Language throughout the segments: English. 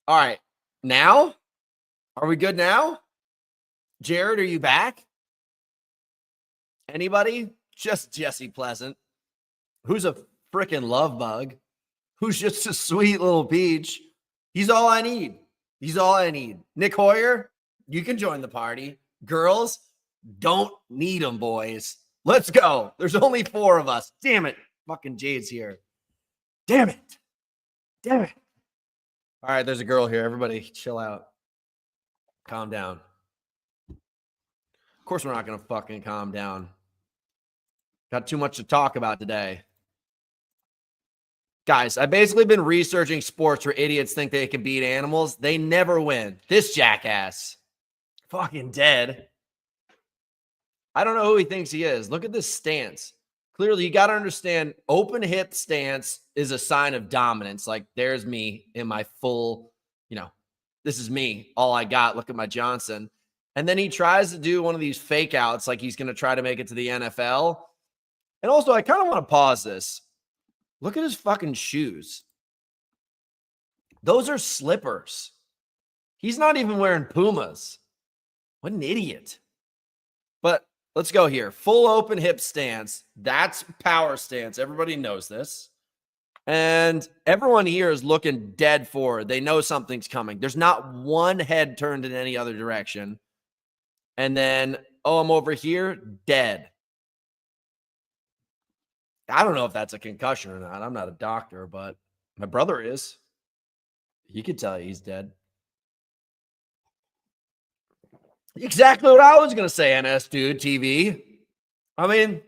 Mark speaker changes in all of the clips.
Speaker 1: All right. Now? Are we good now? Jared, are you back? Anybody? Just Jesse Pleasant, who's a freaking love bug, who's just a sweet little peach. He's all I need. He's all I need. Nick Hoyer, you can join the party. Girls, don't need them, boys. Let's go. There's only 4 of us. Damn it. Fucking Jade's here. Damn it. Damn it. All right, there's a girl here. Everybody chill out. Calm down. Of course we're not going to fucking calm down. Got too much to talk about today. Guys, I've basically been researching sports where idiots think they can beat animals. They never win. This jackass. Fucking dead. I don't know who he thinks he is. Look at this stance. Clearly, you got to understand, open hip stance is a sign of dominance. Like, there's me in my full, this is me. All I got. Look at my Johnson. And then he tries to do one of these fake outs like he's going to try to make it to the NFL. And also, I kind of want to pause this. Look at his fucking shoes. Those are slippers. He's not even wearing Pumas. What an idiot. But let's go here. Full open hip stance. That's power stance. Everybody knows this. And everyone here is looking dead forward. They know something's coming. There's not one head turned in any other direction. And then, I'm over here, dead. I don't know if that's a concussion or not. I'm not a doctor, but my brother is. He could tell you he's dead. Exactly what I was going to say, NS Dude TV. I mean,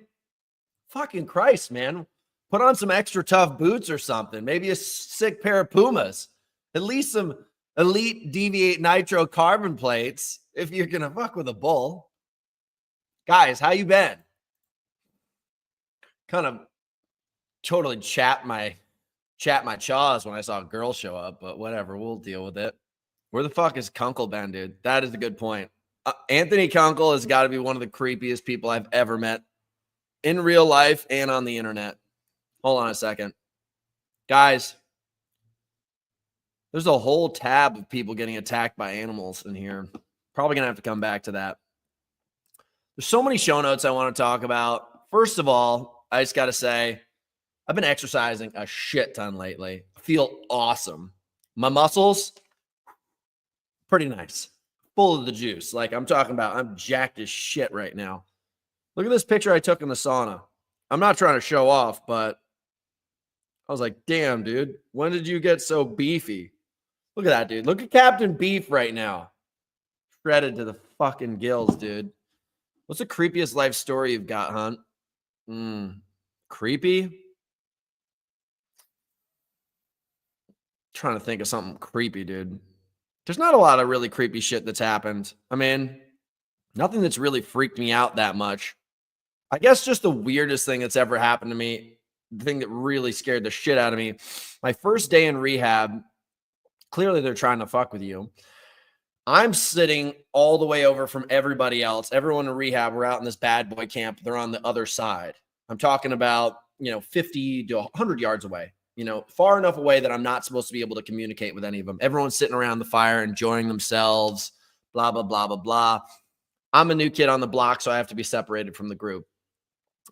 Speaker 1: fucking Christ, man. Put on some extra tough boots or something. Maybe a sick pair of Pumas. At least some elite Deviate Nitro carbon plates if you're going to fuck with a bull. Guys, how you been? Kind of totally chapped my chaws when I saw a girl show up, but whatever, we'll deal with it. Where the fuck is Kunkel been, dude? That is a good point. Anthony Kunkel has got to be one of the creepiest people I've ever met in real life and on the internet. Hold on a second. Guys, there's a whole tab of people getting attacked by animals in here. Probably going to have to come back to that. There's so many show notes I want to talk about. First of all, I just got to say, I've been exercising a shit ton lately. I feel awesome. My muscles, pretty nice. Full of the juice. Like I'm talking about, I'm jacked as shit right now. Look at this picture I took in the sauna. I'm not trying to show off, but I was like, damn, dude, when did you get so beefy? Look at that, dude. Look at Captain Beef right now. Shredded to the fucking gills, dude. What's the creepiest life story you've got, Hunt? Creepy? Trying to think of something creepy, dude. There's not a lot of really creepy shit that's happened. I mean, nothing that's really freaked me out that much. I guess just the weirdest thing that's ever happened to me, the thing that really scared the shit out of me, my first day in rehab, clearly they're trying to fuck with you. I'm sitting all the way over from everybody else. Everyone in rehab, we're out in this bad boy camp. They're on the other side. I'm talking about, 50 to 100 yards away. Far enough away that I'm not supposed to be able to communicate with any of them. Everyone's sitting around the fire, enjoying themselves, blah, blah, blah, blah, blah. I'm a new kid on the block, so I have to be separated from the group.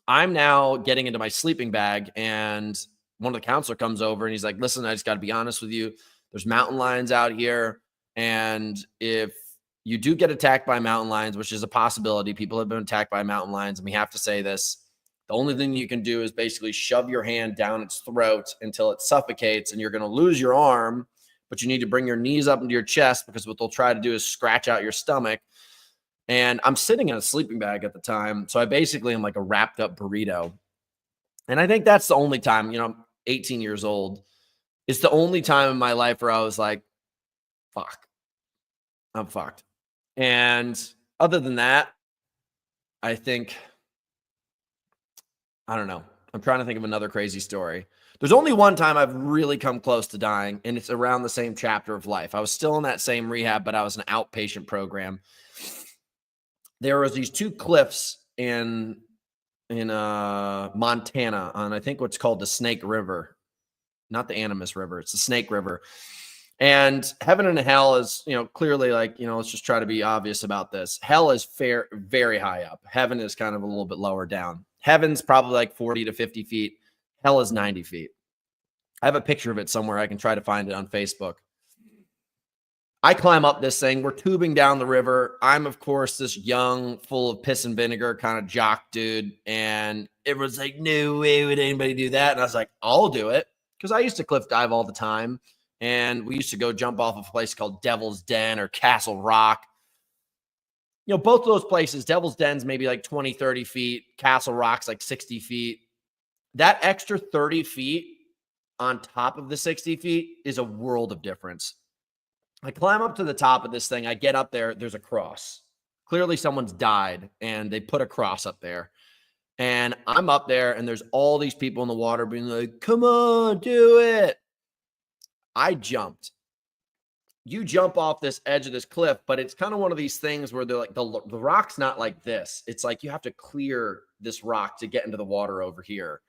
Speaker 1: I'm now getting into my sleeping bag, and one of the counselor comes over, and he's like, listen, I just got to be honest with you. There's mountain lions out here, and if you do get attacked by mountain lions, which is a possibility, people have been attacked by mountain lions, and we have to say this, the only thing you can do is basically shove your hand down its throat until it suffocates, and you're going to lose your arm, but you need to bring your knees up into your chest because what they'll try to do is scratch out your stomach. And I'm sitting in a sleeping bag at the time, so I basically am like a wrapped up burrito. And I think that's the only time, I'm 18 years old. It's the only time in my life where I was like, fuck, I'm fucked. And other than that, I think, I don't know. I'm trying to think of another crazy story. There's only one time I've really come close to dying, and it's around the same chapter of life. I was still in that same rehab, but I was an outpatient program. There was these 2 cliffs in Montana on, I think, what's called the Snake River. Not the Animas River. It's the Snake River. And heaven and hell is, clearly like, let's just try to be obvious about this. Hell is very high up. Heaven is kind of a little bit lower down. Heaven's probably like 40 to 50 feet. Hell is 90 feet. I have a picture of it somewhere. I can try to find it on Facebook. I climb up this thing. We're tubing down the river. I'm, of course, this young, full of piss and vinegar kind of jock dude. And everyone's like, no way would anybody do that. And I was like, I'll do it. Because I used to cliff dive all the time. And we used to go jump off a place called Devil's Den or Castle Rock. Both of those places, Devil's Den's maybe like 20, 30 feet. Castle Rock's like 60 feet. That extra 30 feet on top of the 60 feet is a world of difference. I climb up to the top of this thing. I get up there. There's a cross. Clearly someone's died, and they put a cross up there. And I'm up there, and there's all these people in the water being like, come on, do it. I jumped. You jump off this edge of this cliff, but it's kind of one of these things where they're like, the rock's not like this. It's like you have to clear this rock to get into the water over here.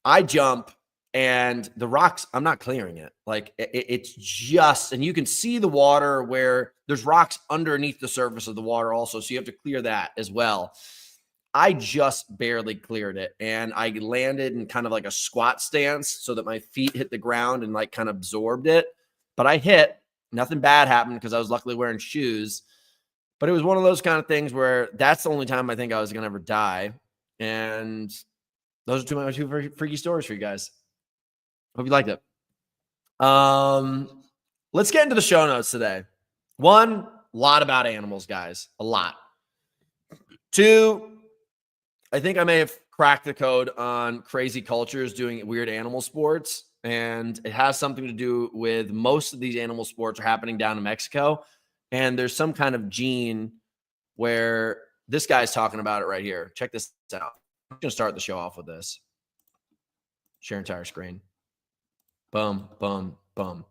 Speaker 1: I jump. And the rocks, I'm not clearing it. Like it's just, and you can see the water where there's rocks underneath the surface of the water also. So you have to clear that as well. I just barely cleared it. And I landed in kind of like a squat stance so that my feet hit the ground and like kind of absorbed it. But I hit, nothing bad happened because I was luckily wearing shoes. But it was one of those kind of things where that's the only time I think I was going to ever die. And those are two freaky stories for you guys. Hope you liked it. Let's get into the show notes today. 1, a lot about animals, guys. A lot. 2, I think I may have cracked the code on crazy cultures doing weird animal sports. And it has something to do with most of these animal sports are happening down in Mexico. And there's some kind of gene where this guy's talking about it right here. Check this out. I'm going to start the show off with this. Share entire screen. Boom, boom, boom.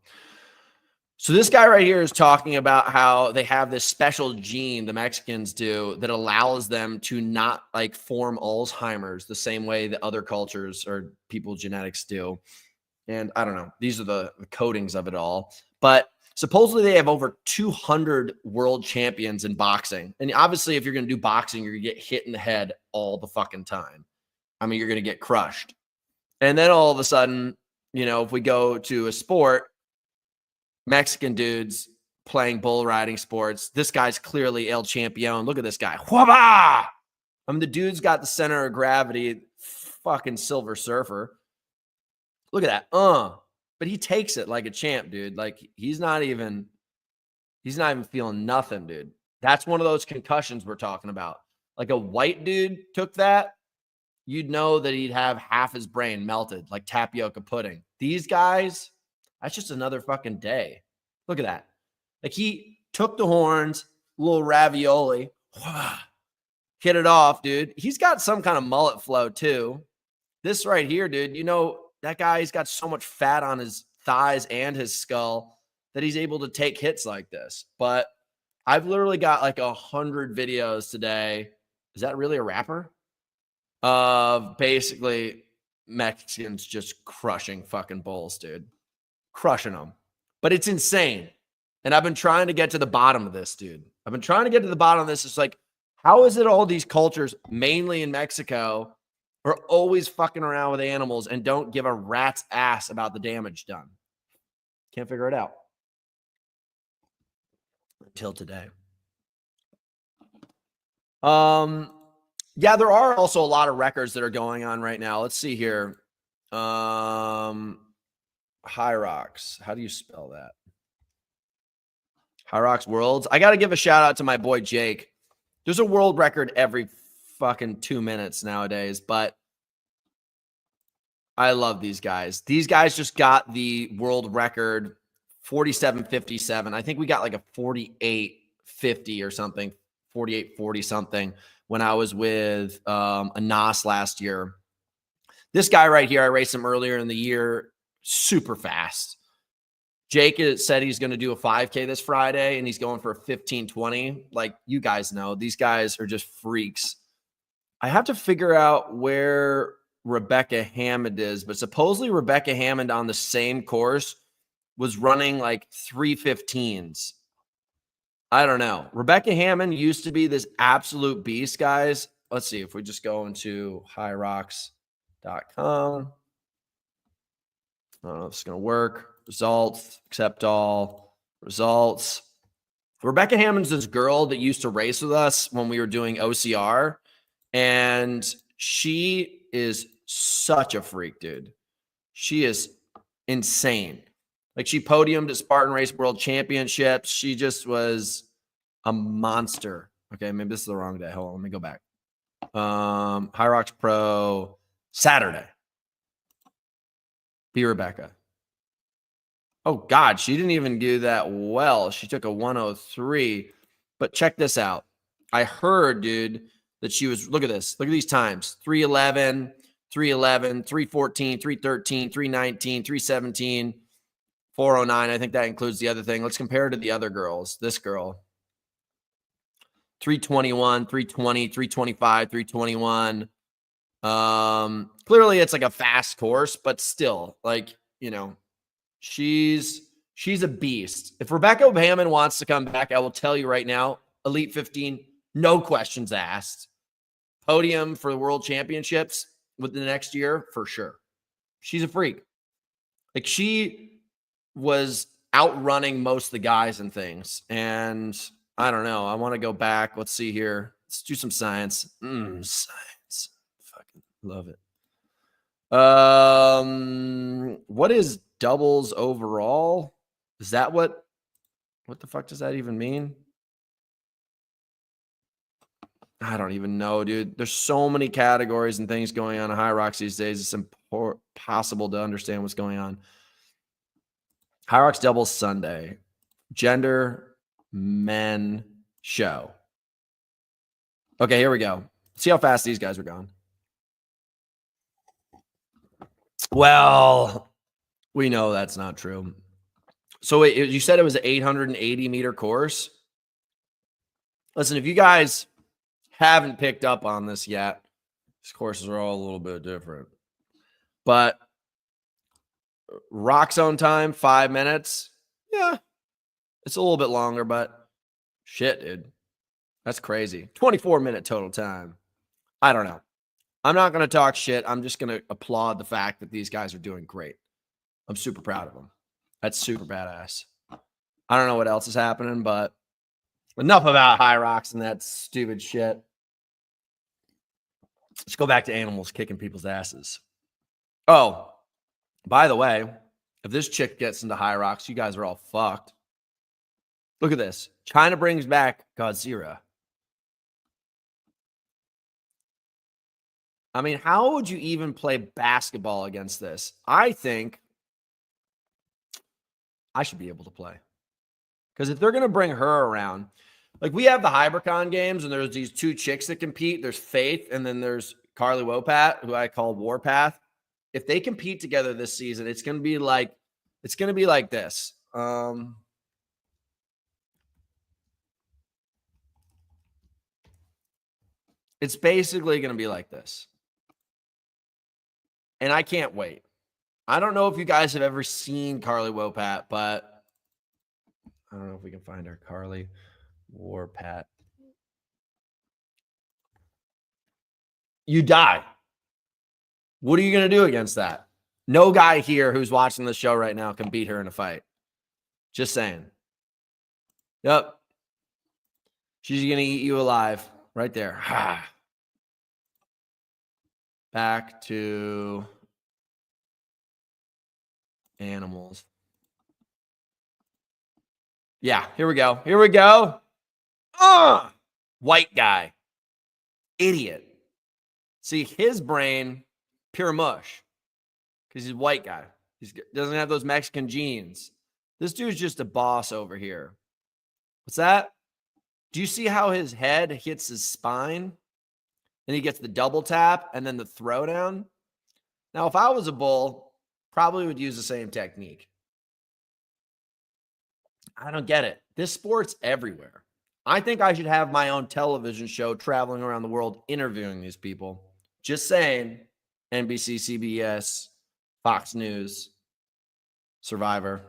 Speaker 1: So this guy right here is talking about how they have this special gene, the Mexicans do, that allows them to not like form Alzheimer's the same way that other cultures or people genetics do. And I don't know, these are the codings of it all. But supposedly they have over 200 world champions in boxing. And obviously if you're going to do boxing, you're going to get hit in the head all the fucking time. I mean, you're going to get crushed. And then all of a sudden, if we go to a sport, Mexican dudes playing bull riding sports. This guy's clearly El Champion. Look at this guy. Whaba! I mean, the dude's got the center of gravity, fucking Silver Surfer. Look at that. But he takes it like a champ, dude. Like he's not even feeling nothing, dude. That's one of those concussions we're talking about. Like a white dude took that, you'd know that he'd have half his brain melted like tapioca pudding. These guys, that's just another fucking day. Look at that. Like he took the horns, little ravioli, hit it off, dude. He's got some kind of mullet flow too. This right here, dude, that guy's got so much fat on his thighs and his skull that he's able to take hits like this. But I've literally got like 100 videos today. Is that really a rapper? Of basically Mexicans just crushing fucking bulls, dude. Crushing them. But it's insane. And I've been trying to get to the bottom of this, dude. I've been trying to get to the bottom of this. It's like, how is it all these cultures, mainly in Mexico, are always fucking around with animals and don't give a rat's ass about the damage done? Can't figure it out. Until today. Yeah, there are also a lot of records that are going on right now. Let's see here. Hyrox. How do you spell that? Hyrox Worlds. I got to give a shout out to my boy Jake. There's a world record every fucking 2 minutes nowadays, but I love these guys. These guys just got the world record 47.57. I think we got like a 48.50 or something, 48.40 something when I was with a NOS last year. This guy right here, I raced him earlier in the year, super fast. Jake said he's going to do a 5K this Friday, and he's going for a 15:20. Like, you guys know, these guys are just freaks. I have to figure out where Rebecca Hammond is, but supposedly Rebecca Hammond on the same course was running like 3:15s. I don't know. Rebecca Hammond used to be this absolute beast, guys. Let's see if we just go into Hyrox.com. I don't know if it's going to work. Results, accept all, results. Rebecca Hammond's this girl that used to race with us when we were doing OCR, and she is such a freak, dude. She is insane. Like, she podiumed at Spartan Race World Championships. She just was a monster. Okay, maybe this is the wrong day. Hold on, let me go back. Hyrox Pro Saturday. Be Rebecca. Oh, God, she didn't even do that well. She took a 103. But check this out. I heard, dude, that she was, look at this. Look at these times. 3:11, 3:11, 3:14, 3:13, 3:19, 3:17, 4:09. I think that includes the other thing. Let's compare it to the other girls. This girl. 3:21, 3:20, 3:25, 3:21. Clearly it's like a fast course, but still, like, you know, she's a beast. If Rebecca Hammond wants to come back, I will tell you right now, Elite 15, no questions asked. Podium for the World Championships within the next year, for sure. She's a freak. Like, she was outrunning most of the guys and things. And I don't know. I want to go back. Let's see here. Let's do some science. Science. Fucking love it. What is doubles overall? Is that what the fuck does that even mean? I don't even know, dude. There's so many categories and things going on in Hyrox these days. It's impossible to understand what's going on. Hyrox doubles Sunday. Gender, men, show. Okay, here we go. See how fast these guys are going. Well, we know that's not true. So wait, you said it was an 880-meter course? Listen, if you guys haven't picked up on this yet, these courses are all a little bit different. But rock zone time, 5 minutes. Yeah, it's a little bit longer, but shit, dude. That's crazy. 24-minute total time. I don't know. I'm not going to talk shit. I'm just going to applaud the fact that these guys are doing great. I'm super proud of them. That's super badass. I don't know what else is happening, but enough about Hyrox and that stupid shit. Let's go back to animals kicking people's asses. Oh, by the way, if this chick gets into Hyrox, you guys are all fucked. Look at this. China brings back Godzilla. I mean, how would you even play basketball against this? I think I should be able to play. Because if they're going to bring her around, like, we have the Hypercon games, and there's these two chicks that compete. There's Faith, and then there's Carly Wopat, who I call Warpath. If they compete together this season, it's going to be like this. It's basically going to be like this. And I can't wait. I don't know if you guys have ever seen Carly Wopat, but I don't know if we can find her. Carly Warpat. You die. What are you going to do against that? No guy here who's watching the show right now can beat her in a fight. Just saying. Yep. She's going to eat you alive right there. Back to animals. Yeah, here we go. Here we go. White guy. Idiot. See, his brain, pure mush. Because he's a white guy. He doesn't have those Mexican genes. This dude's just a boss over here. What's that? Do you see how his head hits his spine? And he gets the double tap and then the throwdown. Now, if I was a bull, probably would use the same technique. I don't get it. This sport's everywhere. I think I should have my own television show traveling around the world interviewing these people. Just saying. NBC, CBS, Fox News, Survivor.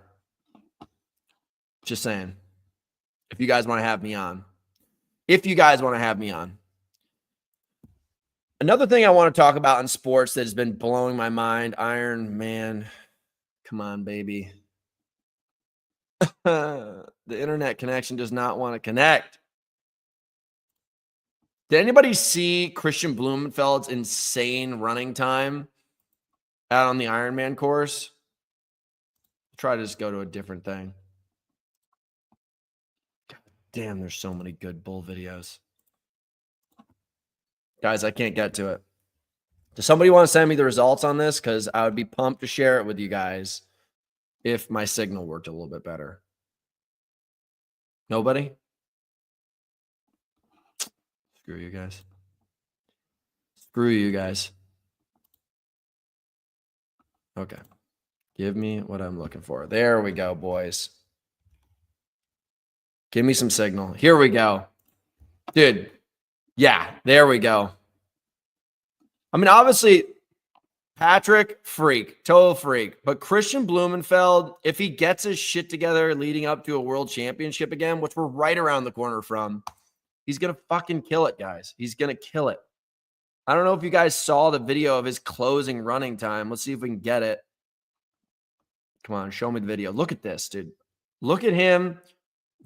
Speaker 1: Just saying. If you guys want to have me on. If you guys want to have me on. Another thing I want to talk about in sports that has been blowing my mind, Iron Man. Come on, baby. The internet connection does not want to connect. Did anybody see Christian Blumenfeld's insane running time out on the Ironman course? Try to just go to a different thing. God damn, there's so many good bull videos. Guys, I can't get to it. Does somebody want to send me the results on this? Because I would be pumped to share it with you guys if my signal worked a little bit better. Nobody? Screw you guys. Screw you guys. Okay. Give me what I'm looking for. There we go, boys. Give me some signal. Here we go. Dude. Yeah, there we go. I mean, obviously, Patrick, freak. Total freak. But Christian Blumenfeld, if he gets his shit together leading up to a world championship again, which we're right around the corner from, he's going to fucking kill it, guys. He's going to kill it. I don't know if you guys saw the video of his closing running time. Let's see if we can get it. Come on, show me the video. Look at this, dude. Look at him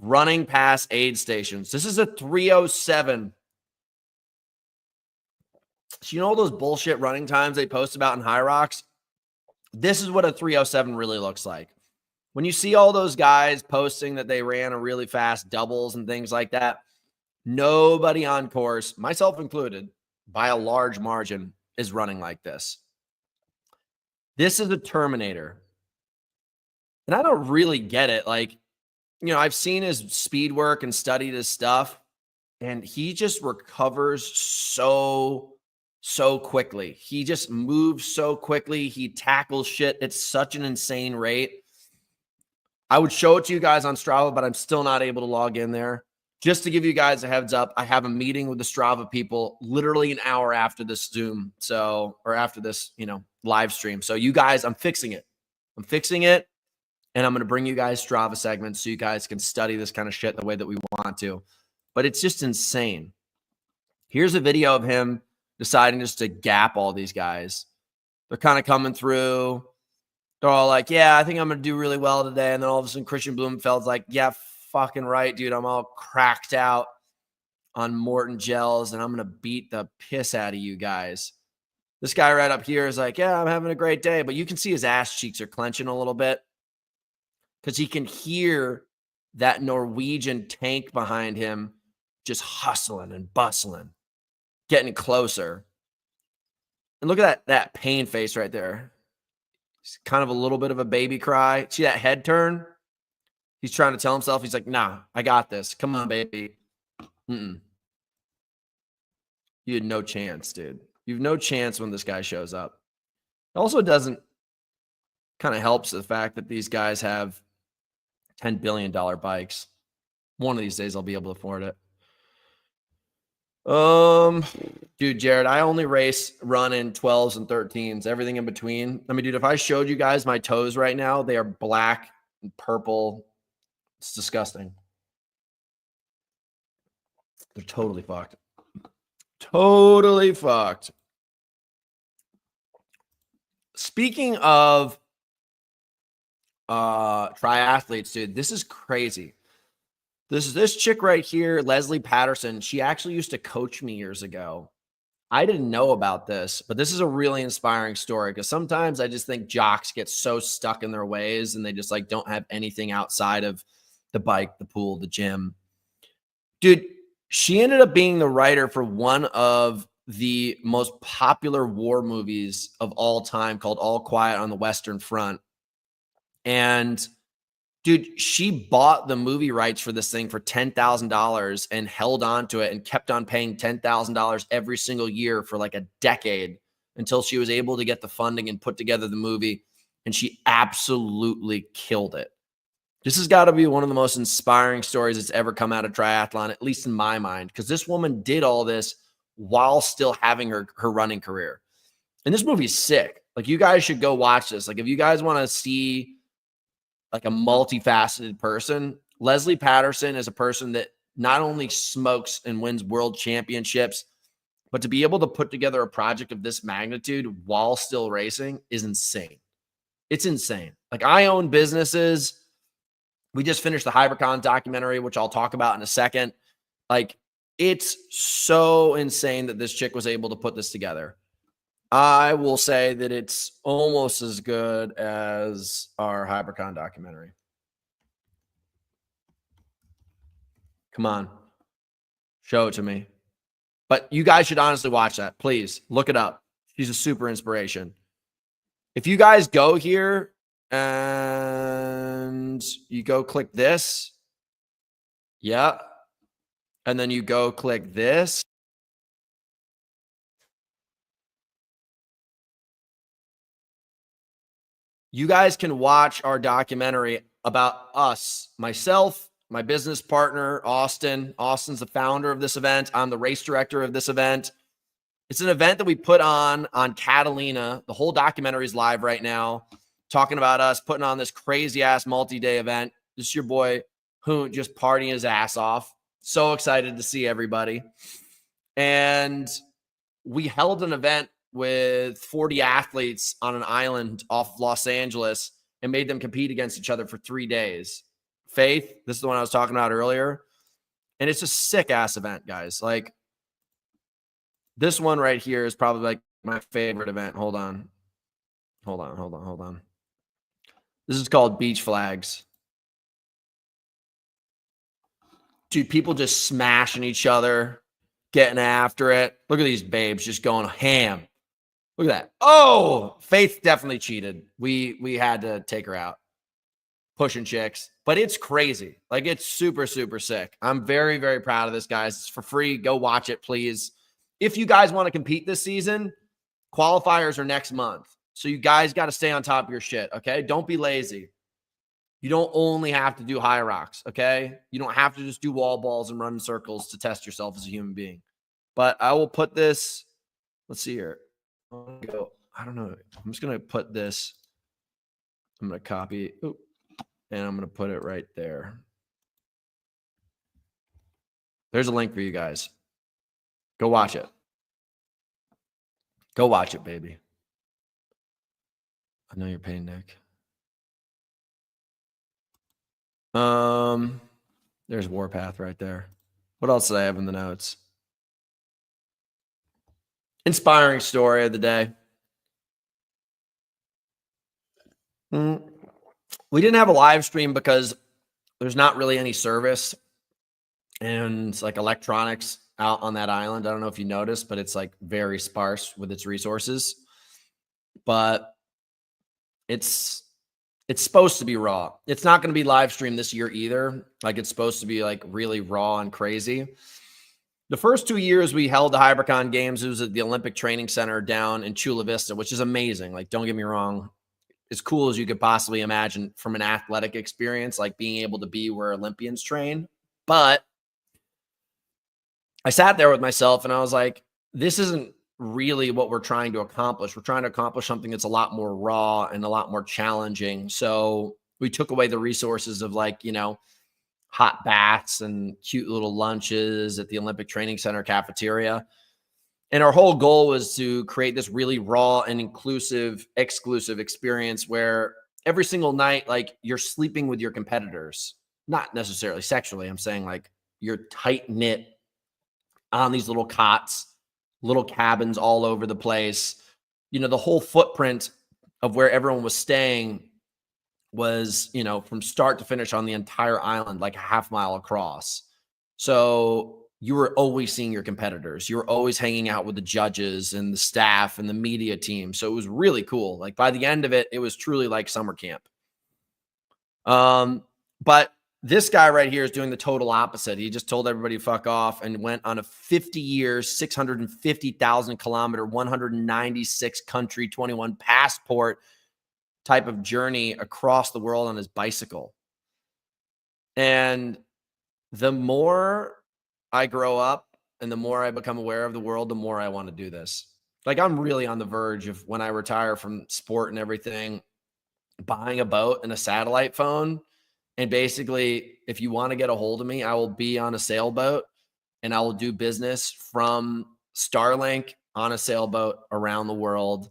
Speaker 1: running past aid stations. This is a 3:07. So you know all those bullshit running times they post about in Hyrox? This is what a 3:07 really looks like. When you see all those guys posting that they ran a really fast doubles and things like that, nobody on course, myself included, by a large margin, is running like this. This is a Terminator. And I don't really get it. Like, you know, I've seen his speed work and studied his stuff, and he just recovers so quickly. He just moves so quickly. He tackles shit at such an insane rate. I would show it to you guys on Strava, but I'm still not able to log in there. Just to give you guys a heads up, I have a meeting with the Strava people literally an hour after this Zoom. So, or after this, you know, live stream. So you guys, I'm fixing it. And I'm going to bring you guys Strava segments so you guys can study this kind of shit the way that we want to. But it's just insane. Here's a video of him deciding just to gap all these guys. They're kind of coming through. They're all like, yeah, I think I'm going to do really well today. And then all of a sudden, Christian Blumenfeld's like, yeah, fucking right, dude. I'm all cracked out on Morton gels, and I'm going to beat the piss out of you guys. This guy right up here is like, yeah, I'm having a great day. But you can see his ass cheeks are clenching a little bit because he can hear that Norwegian tank behind him just hustling and bustling, getting closer. And look at that pain face right there. It's kind of a little bit of a baby cry. See that head turn? He's trying to tell himself, he's like, nah, I got this. Come on, baby. You had no chance, dude. You have no chance when this guy shows up. It also doesn't kind of helps the fact that these guys have $10 billion bikes. One of these days I'll be able to afford it. Dude, Jared, I only run in 12s and 13s, everything in between. I mean, dude, if I showed you guys my toes right now, they are black and purple. It's disgusting. They're totally fucked. Totally fucked. Speaking of triathletes, dude, this is crazy. This chick right here, Leslie Patterson. She actually used to coach me years ago. I didn't know about this, but this is a really inspiring story because sometimes I just think jocks get so stuck in their ways and they just like don't have anything outside of the bike, the pool, the gym. Dude, she ended up being the writer for one of the most popular war movies of all time called All Quiet on the Western Front. And dude, she bought the movie rights for this thing for $10,000 and held on to it and kept on paying $10,000 every single year for like a decade until she was able to get the funding and put together the movie. And she absolutely killed it. This has got to be one of the most inspiring stories that's ever come out of triathlon, at least in my mind, because this woman did all this while still having her running career. And this movie's sick. Like, you guys should go watch this. Like, if you guys want to see like a multifaceted person, Leslie Patterson is a person that not only smokes and wins world championships, but to be able to put together a project of this magnitude while still racing is insane. It's insane. Like, I own businesses. We just finished the Hyrox documentary, which I'll talk about in a second. Like, it's so insane that this chick was able to put this together. I will say that it's almost as good as our Hyrox documentary. Come on. Show it to me. But you guys should honestly watch that. Please look it up. She's a super inspiration. If you guys go here and you go click this, yeah, and then you go click this, you guys can watch our documentary about us, myself, my business partner, Austin. Austin's the founder of this event. I'm the race director of this event. It's an event that we put on Catalina. The whole documentary is live right now, talking about us putting on this crazy ass multi-day event. This is your boy Hoot just partying his ass off. So excited to see everybody. And we held an event with 40 athletes on an island off Los Angeles and made them compete against each other for 3 days. Faith, this is the one I was talking about earlier. And it's a sick ass event, guys. Like, this one right here is probably like my favorite event. Hold on. This is called Beach Flags. Dude, people just smashing each other, getting after it. Look at these babes just going ham. Look at that. Oh, Faith definitely cheated. We had to take her out. Pushing chicks. But it's crazy. Like, it's super, super sick. I'm very, very proud of this, guys. It's for free. Go watch it, please. If you guys want to compete this season, qualifiers are next month. So you guys got to stay on top of your shit, okay? Don't be lazy. You don't only have to do Hyrox, okay? You don't have to just do wall balls and run in circles to test yourself as a human being. But I will put this, let's see here. I don't know. I'm just going to put this. I'm going to copy. And I'm going to put it right there. There's a link for you guys. Go watch it. Go watch it, baby. I know you're paying, Nick. There's Warpath right there. What else did I have in the notes? Inspiring story of the day. We didn't have a live stream because there's not really any service and like electronics out on that island. I don't know if you noticed, but it's like very sparse with its resources. But it's supposed to be raw. It's not going to be live streamed this year either. Like, it's supposed to be like really raw and crazy. The first 2 years we held the Hyrox Games, it was at the Olympic Training Center down in Chula Vista, which is amazing. Like, don't get me wrong. As cool as you could possibly imagine from an athletic experience, like being able to be where Olympians train. But I sat there with myself and I was like, this isn't really what we're trying to accomplish. We're trying to accomplish something that's a lot more raw and a lot more challenging. So we took away the resources of, like, you know, hot baths and cute little lunches at the Olympic Training Center cafeteria. And our whole goal was to create this really raw and inclusive, exclusive experience where every single night, like, you're sleeping with your competitors, not necessarily sexually. I'm saying, like, you're tight knit on these little cots, little cabins all over the place. You know, the whole footprint of where everyone was staying was, you know, from start to finish on the entire island, like a half mile across. So you were always seeing your competitors. You were always hanging out with the judges and the staff and the media team. So it was really cool. Like, by the end of it, it was truly like summer camp. But this guy right here is doing the total opposite. He just told everybody to fuck off and went on a 50 years, 650,000 kilometer, 196 country, 21 passport type of journey across the world on his bicycle. And the more I grow up and the more I become aware of the world, the more I want to do this. Like, I'm really on the verge of, when I retire from sport and everything, buying a boat and a satellite phone And basically, if you want to get a hold of me, I will be on a sailboat and I will do business from Starlink on a sailboat around the world,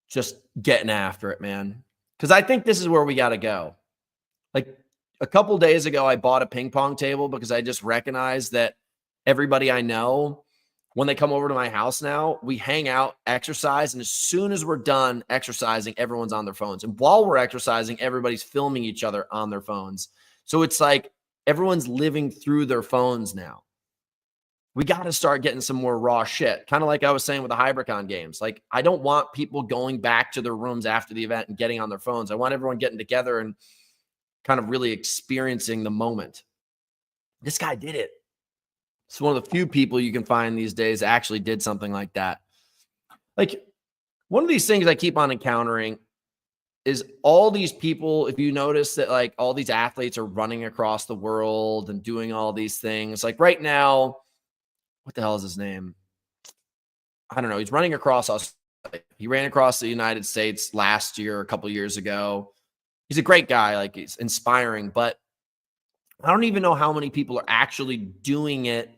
Speaker 1: just getting after it, man. Because I think this is where we got to go. Like a couple days ago, I bought a ping pong table because I just recognized that everybody I know, when they come over to my house now, we hang out, exercise, and as soon as we're done exercising, everyone's on their phones. And while we're exercising, everybody's filming each other on their phones. So it's like everyone's living through their phones now. We got to start getting some more raw shit. Kind of like I was saying with the Hybricon games. Like, I don't want people going back to their rooms after the event and getting on their phones. I want everyone getting together and kind of really experiencing the moment. This guy did it. It's one of the few people you can find these days actually did something like that. Like, one of these things I keep on encountering is all these people, if you notice that like all these athletes are running across the world and doing all these things. Like right now, what the hell is his name? I don't know. He's running across Australia. He ran across the United States last year, a couple years ago. He's a great guy. Like, he's inspiring, but I don't even know how many people are actually doing it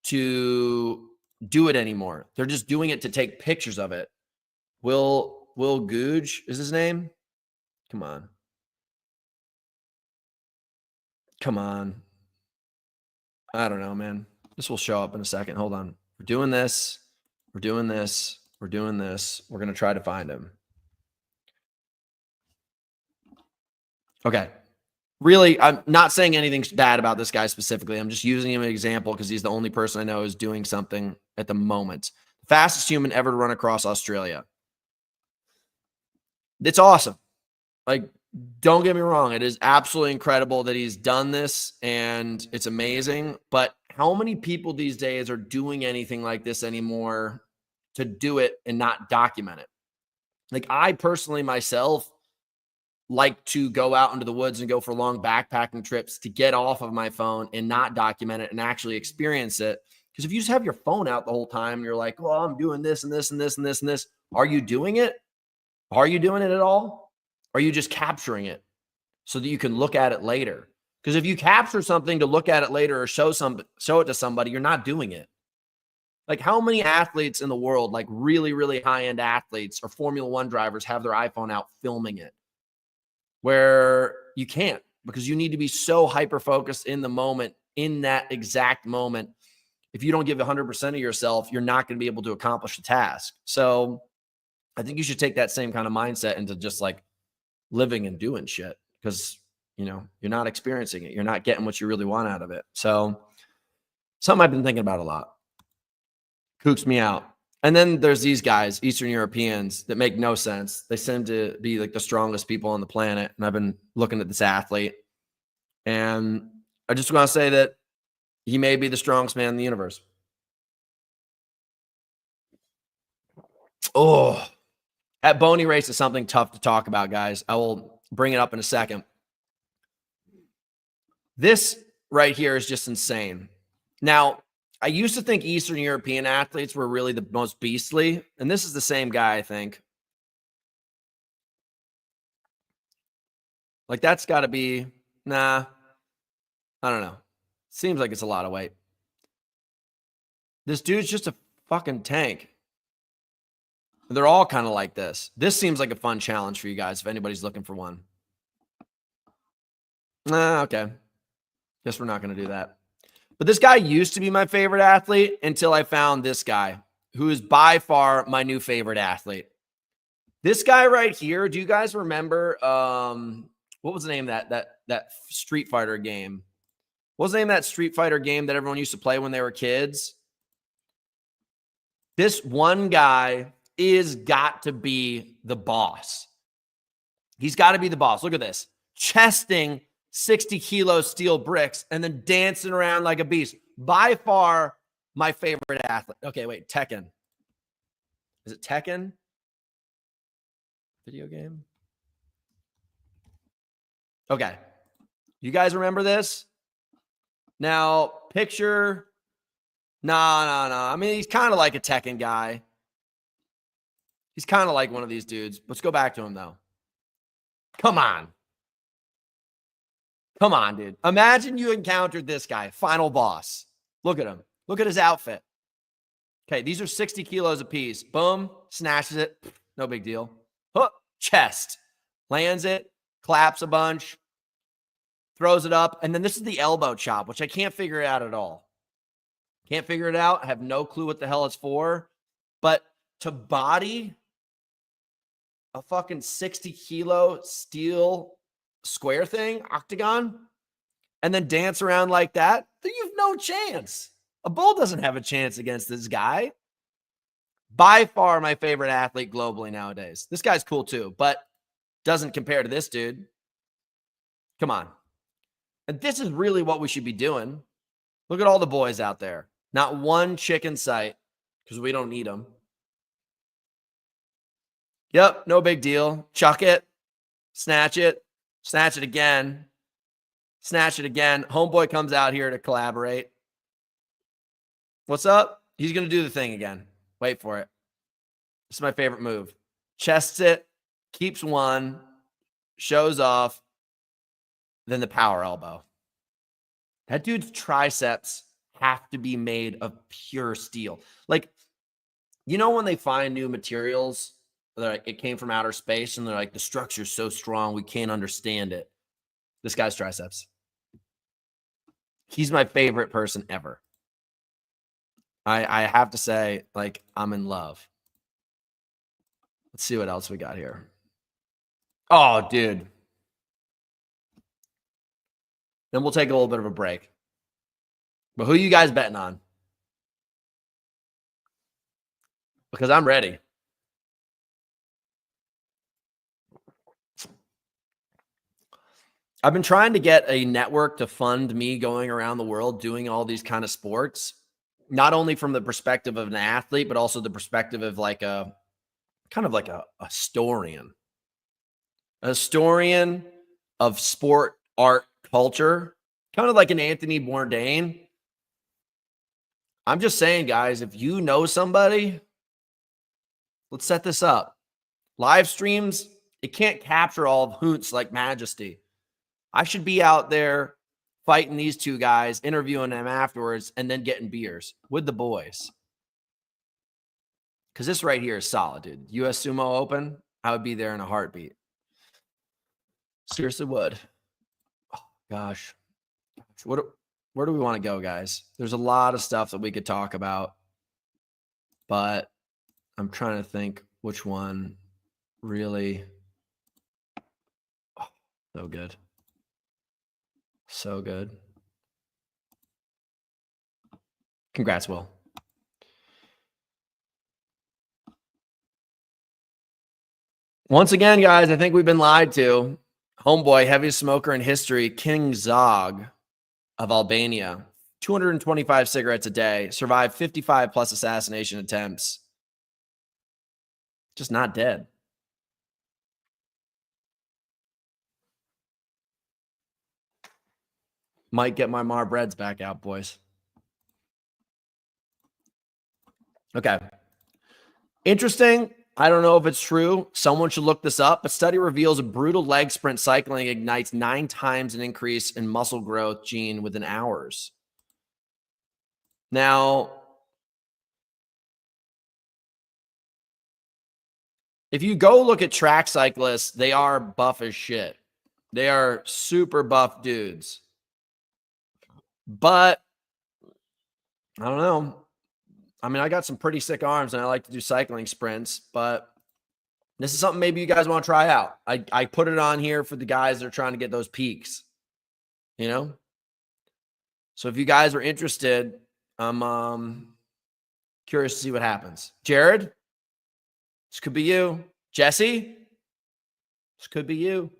Speaker 1: to do it anymore. They're just doing it to take pictures of it. Will Googe is his name? Come on. Come on. I don't know, man. This will show up in a second. Hold on. We're doing this. We're doing this. We're doing this. We're going to try to find him. Okay. Really, I'm not saying anything bad about this guy specifically. I'm just using him as an example because he's the only person I know who's doing something at the moment. Fastest human ever to run across Australia. It's awesome. Like, don't get me wrong. It is absolutely incredible that he's done this and it's amazing. But how many people these days are doing anything like this anymore to do it and not document it? Like, I personally myself like to go out into the woods and go for long backpacking trips to get off of my phone and not document it and actually experience it. Because if you just have your phone out the whole time, you're like, well, I'm doing this and this and this and this and this. Are you doing it? Are you doing it at all? Are you just capturing it so that you can look at it later? Because if you capture something to look at it later or show it to somebody, you're not doing it. Like, how many athletes in the world, like really, really high-end athletes or Formula One drivers, have their iPhone out filming it? Where you can't, because you need to be so hyper-focused in the moment, in that exact moment. If you don't give 100% of yourself, you're not going to be able to accomplish the task. So I think you should take that same kind of mindset into just like living and doing shit, because, you know, you're not experiencing it. You're not getting what you really want out of it. So something I've been thinking about a lot. Kooks me out. And then there's these guys, Eastern Europeans, that make no sense. They seem to be like the strongest people on the planet. And I've been looking at this athlete, and I just want to say that he may be the strongest man in the universe. Oh, that Boney race is something tough to talk about, guys. I will bring it up in a second. This right here is just insane. Now, I used to think Eastern European athletes were really the most beastly, and this is the same guy, I think. Like, that's got to be, nah, I don't know. Seems like it's a lot of weight. This dude's just a fucking tank. They're all kind of like this. This seems like a fun challenge for you guys if anybody's looking for one. Nah, okay. Guess we're not going to do that. But this guy used to be my favorite athlete until I found this guy, who is by far my new favorite athlete. This guy right here, do you guys remember what was the name of that Street Fighter game? What was the name of that Street Fighter game that everyone used to play when they were kids? This one guy is got to be the boss. He's got to be the boss. Look at this. Chesting 60 kilo steel bricks and then dancing around like a beast. By far my favorite athlete. Okay, wait, Tekken. Is it Tekken? Video game? Okay. You guys remember this? Now, picture. No. I mean, he's kind of like a Tekken guy. He's kind of like one of these dudes. Let's go back to him, though. Come on. Come on, dude. Imagine you encountered this guy, final boss. Look at him. Look at his outfit. Okay, these are 60 kilos apiece. Boom, snatches it. No big deal. Hook, chest. Lands it, claps a bunch, throws it up. And then this is the elbow chop, which I can't figure out at all. Can't figure it out. I have no clue what the hell it's for. But to body a fucking 60 kilo steel square thing, octagon, and then dance around like that, then you have no chance. A bull doesn't have a chance against this guy. By far my favorite athlete globally nowadays. This guy's cool too, but doesn't compare to this dude. Come on. And this is really what we should be doing. Look at all the boys out there. Not one chick in sight because we don't need them. Yep, no big deal. Chuck it. Snatch it. Snatch it again. Snatch it again. Homeboy comes out here to collaborate. What's up? He's going to do the thing again. Wait for it. This is my favorite move. Chests it. Keeps one. Shows off. Then the power elbow. That dude's triceps have to be made of pure steel. Like, you know when they find new materials, they're like, it came from outer space, and they're like, the structure's so strong, we can't understand it. This guy's triceps. He's my favorite person ever. I have to say, like, I'm in love. Let's see what else we got here. Oh, dude. Then we'll take a little bit of a break. But who are you guys betting on? Because I'm ready. I've been trying to get a network to fund me going around the world doing all these kind of sports, not only from the perspective of an athlete, but also the perspective of like a kind of like a historian of sport, art, culture, kind of like an Anthony Bourdain. I'm just saying, guys, if you know somebody, let's set this up. Live streams, it can't capture all of Hoont's like majesty. I should be out there fighting these two guys, interviewing them afterwards, and then getting beers with the boys. Because this right here is solid, dude. US Sumo Open, I would be there in a heartbeat. Seriously would. Oh, gosh. Where do we want to go, guys? There's a lot of stuff that we could talk about, but I'm trying to think which one really. Oh, so good. So good. Congrats, Will. Once again, guys, I think we've been lied to. Homeboy, heaviest smoker in history, King Zog of Albania, 225 cigarettes a day, survived 55 plus assassination attempts. Just not dead. Might get my Mar breads back out, boys. Okay. Interesting. I don't know if it's true. Someone should look this up. But study reveals a brutal leg sprint cycling ignites 9 times an increase in muscle growth gene within hours. Now, if you go look at track cyclists, they are buff as shit. They are super buff dudes. But I don't know. I mean, I got some pretty sick arms and I like to do cycling sprints, but this is something maybe you guys want to try out. I put it on here for the guys that are trying to get those peaks, you know? So if you guys are interested, I'm curious to see what happens. Jared, this could be you. Jesse, this could be you.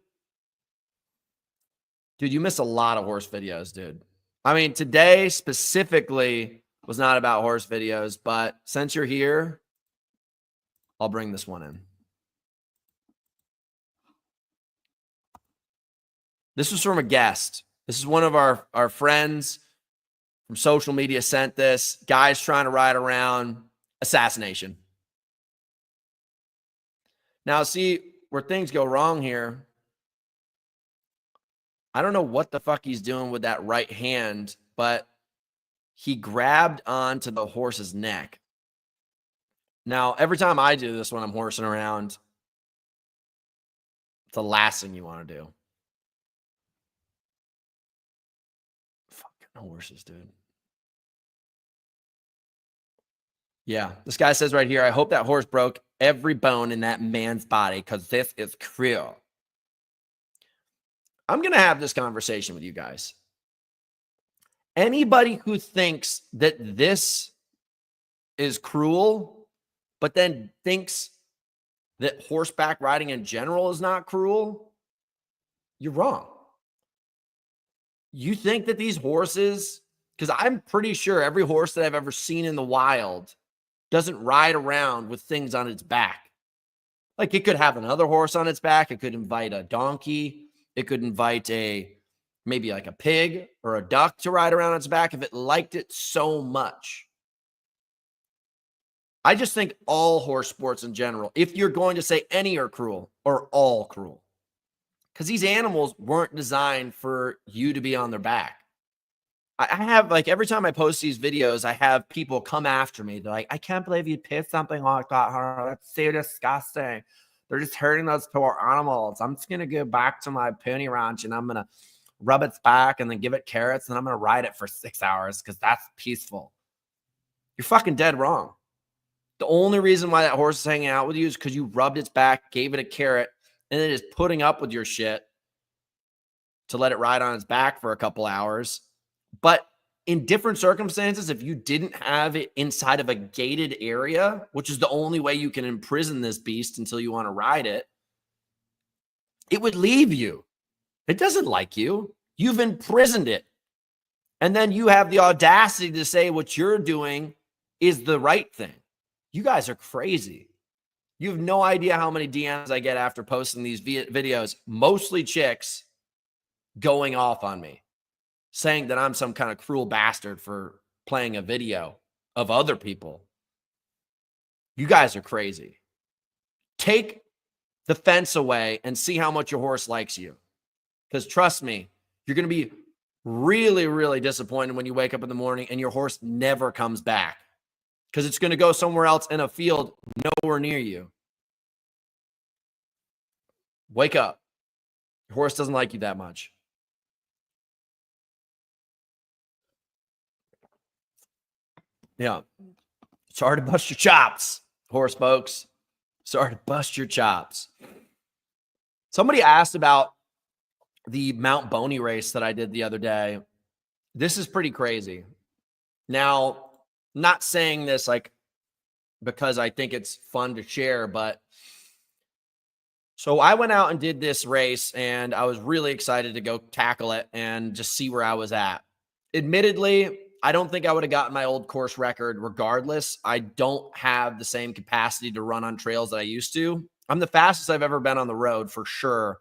Speaker 1: Dude, you missed a lot of horse videos, dude. I mean, today specifically was not about horse videos, but since you're here, I'll bring this one in. This was from a guest. This is one of our friends from social media sent this. Guys trying to ride around, assassination. Now, see where things go wrong here. I don't know what the fuck he's doing with that right hand, but he grabbed onto the horse's neck. Now, every time I do this when I'm horsing around, it's the last thing you want to do. Fucking horses, dude. Yeah, this guy says right here, I hope that horse broke every bone in that man's body because this is cruel. I'm going to have this conversation with you guys. Anybody who thinks that this is cruel, but then thinks that horseback riding in general is not cruel, you're wrong. You think that these horses, because I'm pretty sure every horse that I've ever seen in the wild doesn't ride around with things on its back. Like it could have another horse on its back. It could invite a donkey. It could invite maybe like a pig or a duck to ride around its back if it liked it so much. I just think all horse sports in general, if you're going to say any are cruel or all cruel, because these animals weren't designed for you to be on their back. I have, like, every time I post these videos, I have people come after me. They're like, I can't believe you did something like that. That's so disgusting. They're just hurting those poor animals. I'm just going to go back to my pony ranch and I'm going to rub its back and then give it carrots and I'm going to ride it for 6 hours because that's peaceful. You're fucking dead wrong. The only reason why that horse is hanging out with you is because you rubbed its back, gave it a carrot, and then is putting up with your shit to let it ride on its back for a couple hours. But in different circumstances, if you didn't have it inside of a gated area, which is the only way you can imprison this beast until you want to ride it, it would leave you. It doesn't like you. You've imprisoned it. And then you have the audacity to say what you're doing is the right thing. You guys are crazy. You have no idea how many DMs I get after posting these videos, mostly chicks going off on me, saying that I'm some kind of cruel bastard for playing a video of other people. You guys are crazy. Take the fence away and see how much your horse likes you. Because trust me, you're going to be really, really disappointed when you wake up in the morning and your horse never comes back. Because it's going to go somewhere else in a field nowhere near you. Wake up. Your horse doesn't like you that much. Yeah. Sorry to bust your chops, horse folks. Sorry to bust your chops. Somebody asked about the Mount Boney race that I did the other day. This is pretty crazy. Now, not saying this like because I think it's fun to share, but so I went out and did this race and I was really excited to go tackle it and just see where I was at. Admittedly, I don't think I would have gotten my old course record regardless. I don't have the same capacity to run on trails that I used to. I'm the fastest I've ever been on the road for sure,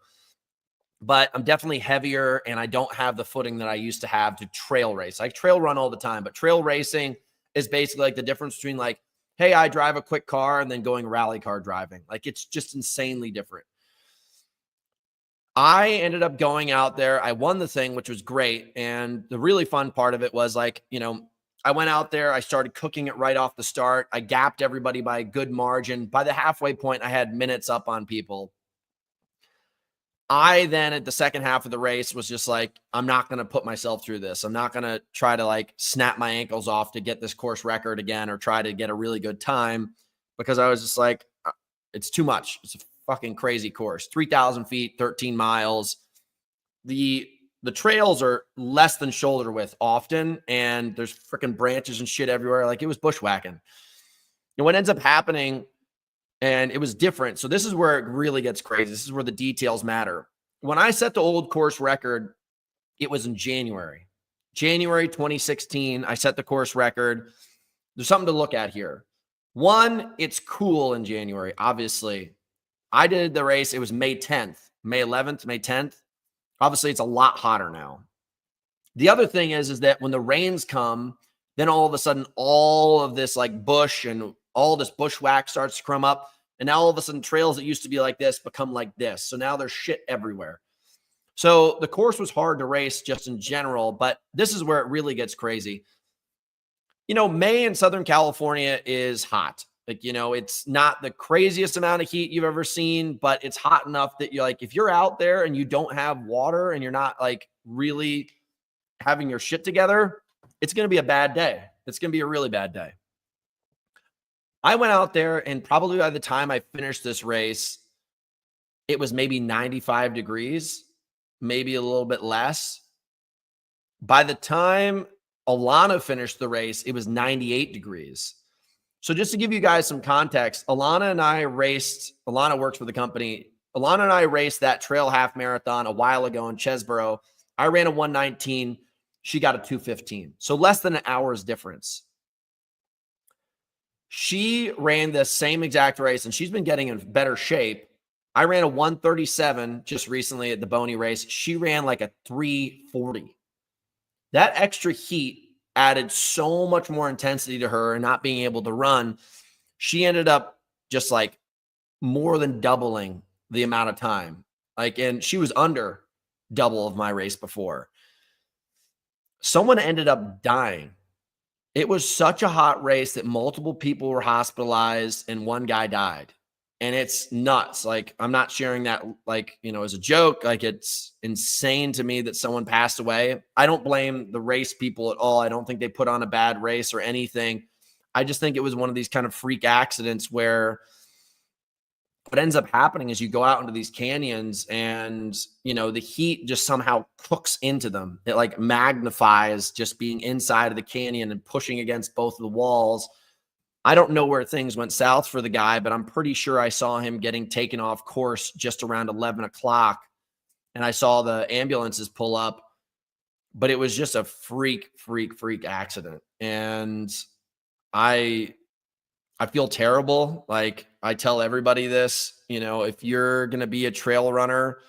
Speaker 1: but I'm definitely heavier and I don't have the footing that I used to have to trail race. I trail run all the time, but trail racing is basically like the difference between like, hey, I drive a quick car and then going rally car driving. Like it's just insanely different. I ended up going out there. I won the thing, which was great. And the really fun part of it was like, you know, I went out there. I started cooking it right off the start. I gapped everybody by a good margin. By the halfway point, I had minutes up on people. I then at the second half of the race was just like, I'm not going to put myself through this. I'm not going to try to like snap my ankles off to get this course record again or try to get a really good time because I was just like, it's too much. It's a fucking crazy course. 3,000 feet, 13 miles. The trails are less than shoulder width often, and there's freaking branches and shit everywhere. Like it was bushwhacking. And what ends up happening, and it was different. So this is where it really gets crazy. This is where the details matter. When I set the old course record, it was in January 2016. I set the course record. There's something to look at here. One, it's cool in January, obviously. I did the race. It was May 10th, May 11th, May 10th. Obviously, it's a lot hotter now. The other thing is that when the rains come, then all of a sudden, all of this like bush and all this bushwhack starts to crumb up. And now all of a sudden trails that used to be like this become like this. So now there's shit everywhere. So the course was hard to race just in general, but this is where it really gets crazy. May in Southern California is hot. Like, it's not the craziest amount of heat you've ever seen, but it's hot enough that you're like, if you're out there and you don't have water and you're not like really having your shit together, it's going to be a bad day. It's going to be a really bad day. I went out there, and probably by the time I finished this race, it was maybe 95 degrees, maybe a little bit less. By the time Alana finished the race, it was 98 degrees. So just to give you guys some context, Alana works for the company. Alana and I raced that trail half marathon a while ago in Chesborough. I ran a 119. She got a 215. So less than an hour's difference. She ran the same exact race, and she's been getting in better shape. I ran a 137 just recently at the Boney race. She ran like a 340. That extra heat added so much more intensity to her and not being able to run. She ended up just like more than doubling the amount of time. And she was under double of my race before. Someone ended up dying. It was such a hot race that multiple people were hospitalized and one guy died. And it's nuts. I'm not sharing that as a joke. It's insane to me that someone passed away. I don't blame the race people at all. I don't think they put on a bad race or anything. I just think it was one of these kind of freak accidents where what ends up happening is you go out into these canyons and, the heat just somehow cooks into them. It magnifies just being inside of the canyon and pushing against both of the walls. I don't know where things went south for the guy, but I'm pretty sure I saw him getting taken off course just around 11 o'clock. And I saw the ambulances pull up, but it was just a freak accident. And I feel terrible. I tell everybody this, if you're going to be a trail runner,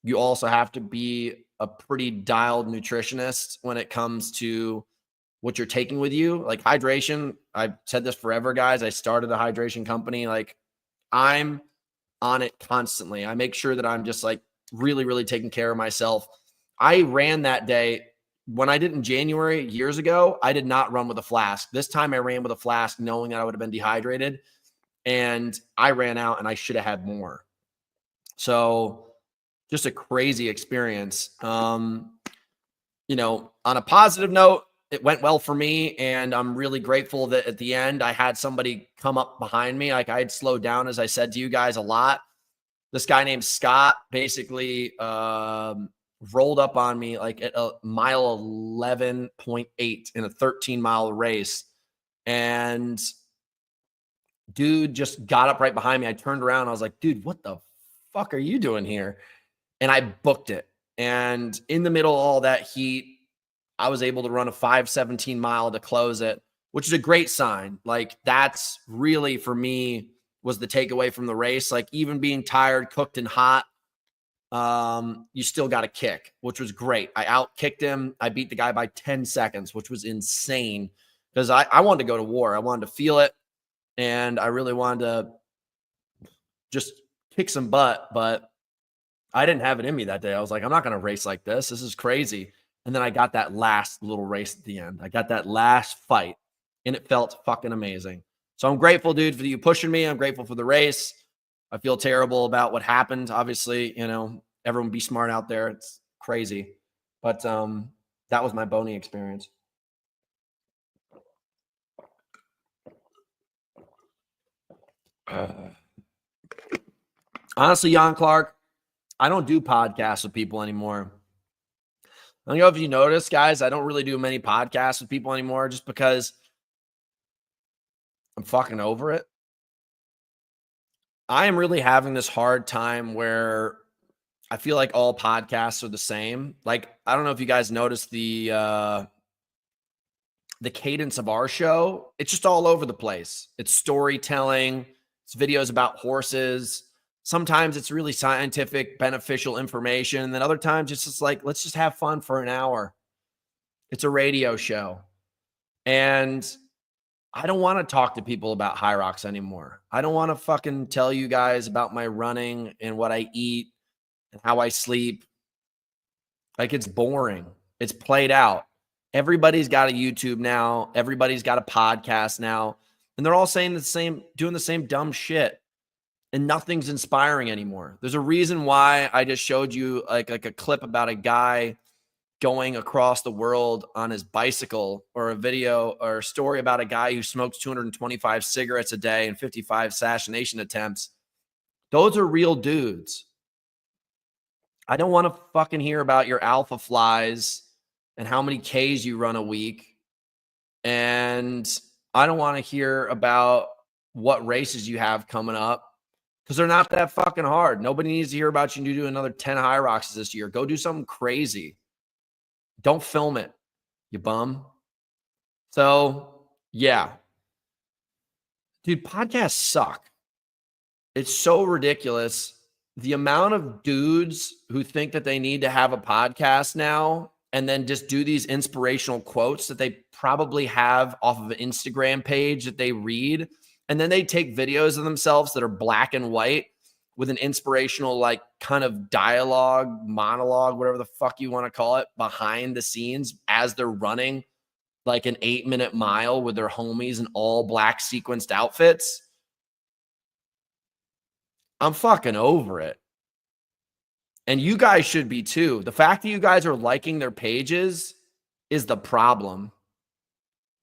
Speaker 1: you also have to be a pretty dialed nutritionist when it comes to what you're taking with you. Hydration, I've said this forever, guys. I started a hydration company. I'm on it constantly. I make sure that I'm just really taking care of myself. I ran that day when I did in January years ago. I did not run with a flask. This time I ran with a flask knowing that I would have been dehydrated, and I ran out and I should have had more. So just a crazy experience. On a positive note, it went well for me, and I'm really grateful that at the end I had somebody come up behind me. I had slowed down, as I said to you guys, a lot. This guy named Scott basically rolled up on me at a mile 11.8 in a 13-mile race. And dude just got up right behind me. I turned around. I was like, dude, what the fuck are you doing here? And I booked it. And in the middle of all that heat, I was able to run a 5:17 mile to close it, which is a great sign. That's really, for me, was the takeaway from the race. Even being tired, cooked, and hot, you still got a kick, which was great. I out-kicked him. I beat the guy by 10 seconds, which was insane because I wanted to go to war. I wanted to feel it, and I really wanted to just kick some butt, but I didn't have it in me that day. I was like, I'm not going to race like this. This is crazy. And then I got that last little race at the end. I got that last fight, and it felt fucking amazing. So I'm grateful, dude, for you pushing me. I'm grateful for the race. I feel terrible about what happened. Obviously, everyone be smart out there. It's crazy. But that was my Boney experience. Honestly, Jan Clark, I don't do podcasts with people anymore. I don't know if you noticed, guys, I don't really do many podcasts with people anymore just because I'm fucking over it. I am really having this hard time where I feel like all podcasts are the same. I don't know if you guys noticed the cadence of our show. It's just all over the place. It's storytelling. It's videos about horses. Sometimes it's really scientific, beneficial information. And then other times it's just let's just have fun for an hour. It's a radio show. And I don't want to talk to people about Hyrox anymore. I don't want to fucking tell you guys about my running and what I eat and how I sleep. Like, it's boring. It's played out. Everybody's got a YouTube now. Everybody's got a podcast now. And they're all saying the same, doing the same dumb shit. And nothing's inspiring anymore. There's a reason why I just showed you like a clip about a guy going across the world on his bicycle, or a video or a story about a guy who smokes 225 cigarettes a day and 55 assassination attempts. Those are real dudes. I don't want to fucking hear about your alpha flies and how many Ks you run a week. And I don't want to hear about what races you have coming up, because they're not that fucking hard. Nobody needs to hear about you do another 10 Hyroxes this year. Go do something crazy. Don't film it, you bum. So, yeah. Dude, podcasts suck. It's so ridiculous. The amount of dudes who think that they need to have a podcast now and then just do these inspirational quotes that they probably have off of an Instagram page that they read. And then they take videos of themselves that are black and white with an inspirational, like, kind of dialogue, monologue, whatever the fuck you want to call it, behind the scenes as they're running like an 8-minute mile with their homies in all black sequenced outfits. I'm fucking over it. And you guys should be too. The fact that you guys are liking their pages is the problem.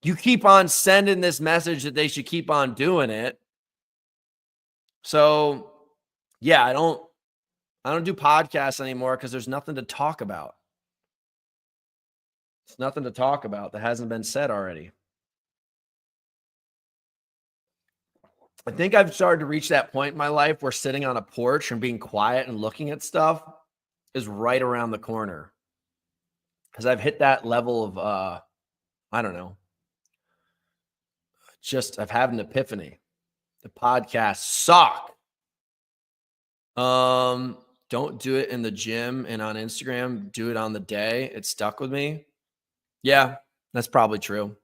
Speaker 1: You keep on sending this message that they should keep on doing it. So, yeah, I don't do podcasts anymore because there's nothing to talk about. It's nothing to talk about that hasn't been said already. I think I've started to reach that point in my life where sitting on a porch and being quiet and looking at stuff is right around the corner. Because I've hit that level of, I don't know. I've had an epiphany. The podcasts suck. Don't do it in the gym and on Instagram. Do it on the day. It stuck with me. Yeah, that's probably true.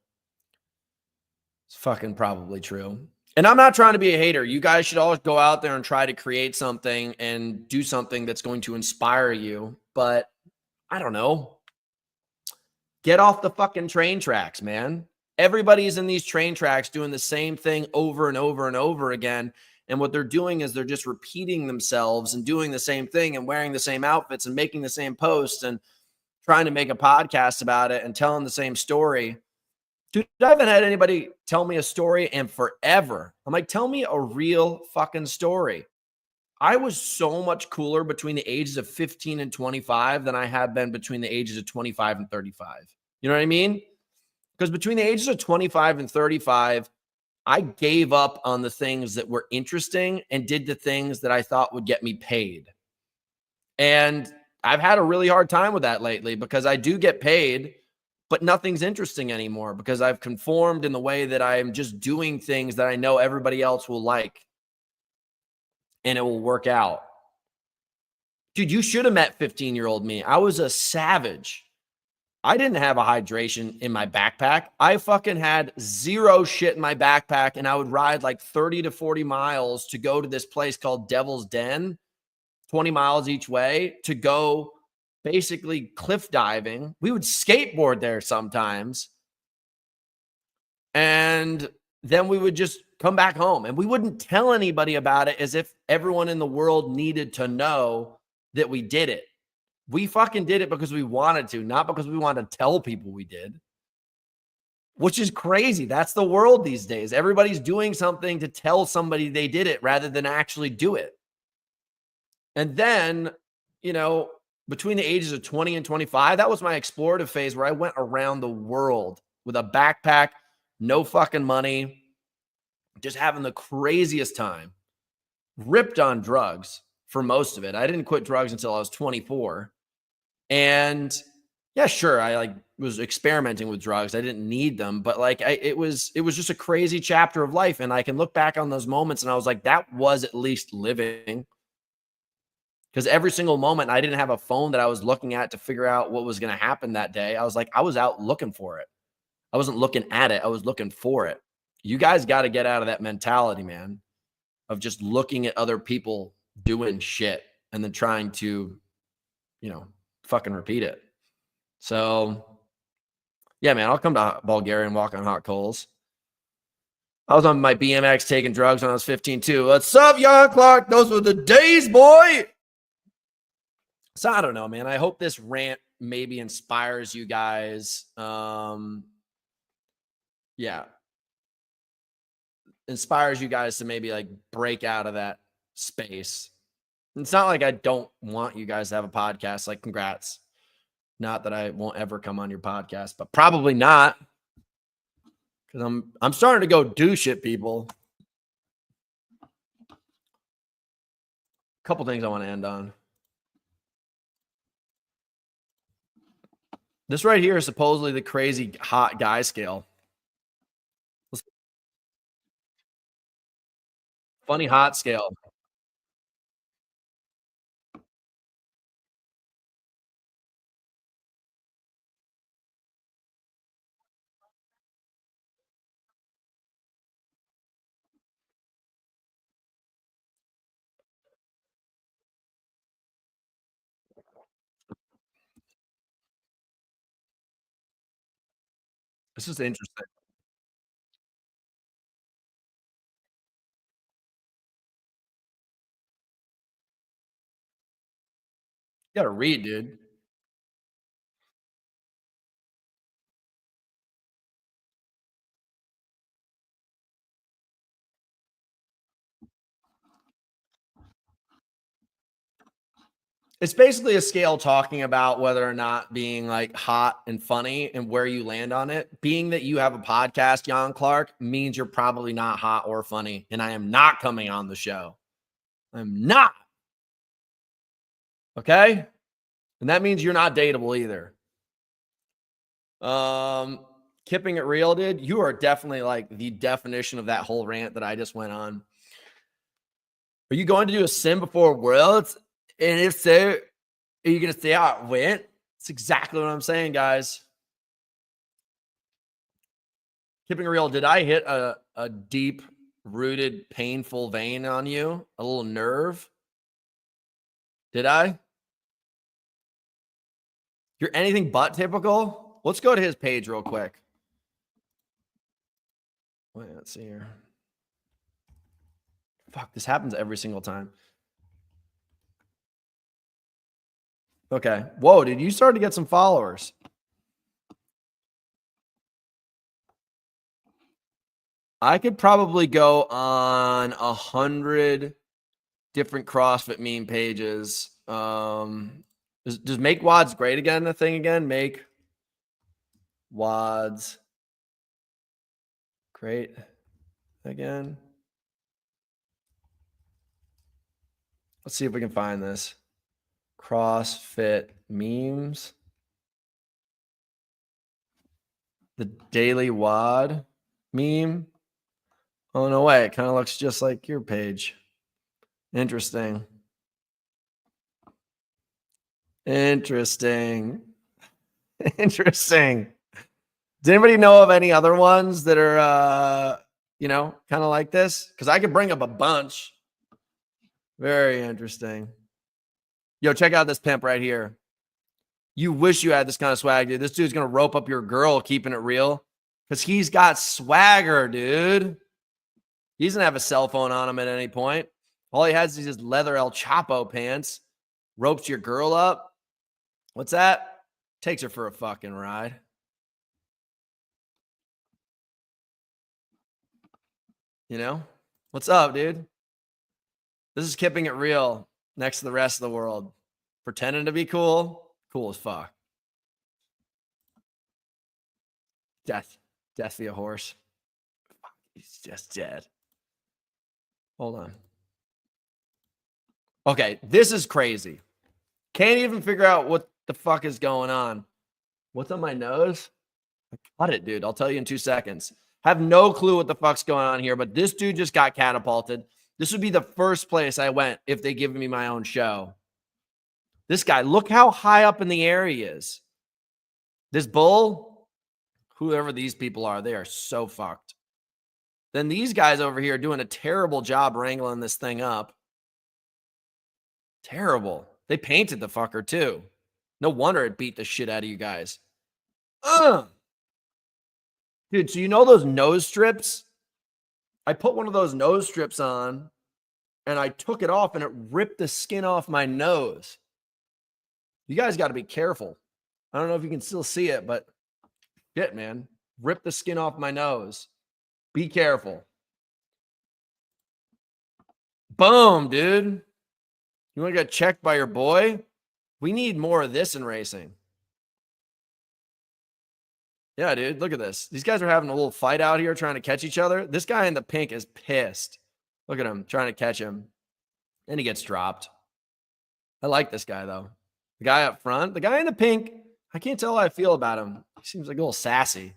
Speaker 1: It's fucking probably true. And I'm not trying to be a hater. You guys should always go out there and try to create something and do something that's going to inspire you. But I don't know. Get off the fucking train tracks, man. Everybody's in these train tracks doing the same thing over and over and over again. And what they're doing is they're just repeating themselves and doing the same thing and wearing the same outfits and making the same posts and trying to make a podcast about it and telling the same story. Dude, I haven't had anybody tell me a story in forever. I'm like, tell me a real fucking story. I was so much cooler between the ages of 15 and 25 than I have been between the ages of 25 and 35. You know what I mean? Because between the ages of 25 and 35, I gave up on the things that were interesting and did the things that I thought would get me paid. And I've had a really hard time with that lately because I do get paid, but nothing's interesting anymore because I've conformed in the way that I'm just doing things that I know everybody else will like and it will work out. Dude, you should have met 15-year-old me. I was a savage. I didn't have a hydration in my backpack. I fucking had zero shit in my backpack, and I would ride like 30 to 40 miles to go to this place called Devil's Den, 20 miles each way, to go basically cliff diving. We would skateboard there sometimes. And then we would just come back home, and we wouldn't tell anybody about it as if everyone in the world needed to know that we did it. We fucking did it because we wanted to, not because we wanted to tell people we did, which is crazy. That's the world these days. Everybody's doing something to tell somebody they did it rather than actually do it. And then, you know, between the ages of 20 and 25, that was my explorative phase where I went around the world with a backpack, no fucking money, just having the craziest time. Ripped on drugs for most of it. I didn't quit drugs until I was 24. And yeah, sure, I was experimenting with drugs. I didn't need them, but it was just a crazy chapter of life. And I can look back on those moments and I was like, that was at least living. Because every single moment I didn't have a phone that I was looking at to figure out what was going to happen that day. I was like, I was out looking for it. I wasn't looking at it. I was looking for it. You guys got to get out of that mentality, man, of just looking at other people doing shit and then trying to, fucking repeat it. So, yeah, man, I'll come to Bulgaria and walk on hot coals. I was on my BMX taking drugs when I was 15 too. What's up, young Clark? Those were the days, boy. So I don't know, man. I hope this rant maybe inspires you guys. Yeah. Inspires you guys to maybe like break out of that space. It's not like I don't want you guys to have a podcast. Like, congrats. Not that I won't ever come on your podcast, but probably not. Because I'm starting to go do shit, people. A couple things I want to end on. This right here is supposedly the crazy hot guy scale. Funny hot scale. This is interesting. You gotta read, dude. It's basically a scale talking about whether or not being like hot and funny and where you land on it. Being that you have a podcast, Jan Clark, means you're probably not hot or funny. And I am not coming on the show. I'm not. Okay. And that means you're not dateable either. Keeping it real, dude. You are definitely like the definition of that whole rant that I just went on. Are you going to do a sim before Worlds? And if so, are you going to say how it went? That's exactly what I'm saying, guys. Keeping it real, did I hit a deep rooted, painful vein on you? A little nerve? Did I? You're anything but typical? Let's go to his page real quick. Wait, let's see here. Fuck, this happens every single time. Okay. Whoa, dude, you started to get some followers. I could probably go on 100 different CrossFit meme pages. Does make WODs great again a thing again? Make WODs great again. Let's see if we can find this. CrossFit memes. The daily WOD meme. Oh, no way. It kind of looks just like your page. Interesting. Interesting. Interesting. Does anybody know of any other ones that are, kind of like this? Because I could bring up a bunch. Very interesting. Yo, check out this pimp right here. You wish you had this kind of swag, dude. This dude's going to rope up your girl, keeping it real. Because he's got swagger, dude. He doesn't have a cell phone on him at any point. All he has is his leather El Chapo pants. Ropes your girl up. What's that? Takes her for a fucking ride. You know? What's up, dude? This is keeping it real next to the rest of the world. Pretending to be cool. Cool as fuck. Death. Death via horse. Fuck, he's just dead. Hold on. Okay, this is crazy. Can't even figure out what the fuck is going on. What's on my nose? I cut it, dude. I'll tell you in 2 seconds. Have no clue what the fuck's going on here, but this dude just got catapulted. This would be the first place I went if they give me my own show. This guy, look how high up in the air he is. This bull, whoever these people are, they are so fucked. Then these guys over here are doing a terrible job wrangling this thing up. Terrible. They painted the fucker too. No wonder it beat the shit out of you guys. Dude, so you know those nose strips? I put one of those nose strips on and I took it off and it ripped the skin off my nose. You guys got to be careful. I don't know if you can still see it, but shit, man. Rip the skin off my nose. Be careful. Boom, dude. You want to get checked by your boy? We need more of this in racing. Yeah, dude, look at this. These guys are having a little fight out here trying to catch each other. This guy in the pink is pissed. Look at him trying to catch him. And he gets dropped. I like this guy, though. The guy up front, the guy in the pink, I can't tell how I feel about him. He seems like a little sassy.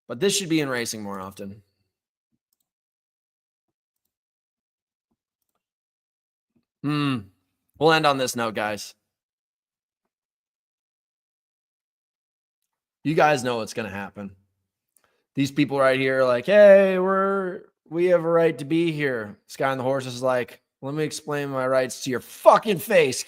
Speaker 1: But this should be in racing more often. We'll end on this note, guys. You guys know what's going to happen. These people right here are like, hey, we have a right to be here. This guy on the horse is like, let me explain my rights to your fucking face.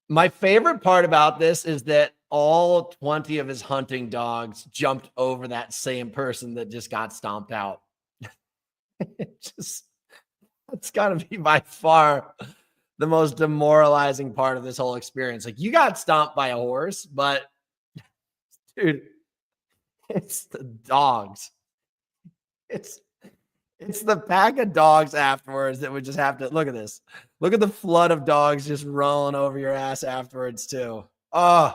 Speaker 1: My favorite part about this is that all 20 of his hunting dogs jumped over that same person that just got stomped out. It's got to be by far the most demoralizing part of this whole experience. Like, you got stomped by a horse, but dude, it's the dogs. It's the pack of dogs afterwards that would just have to look at this. Look at the flood of dogs just rolling over your ass afterwards too. Oh,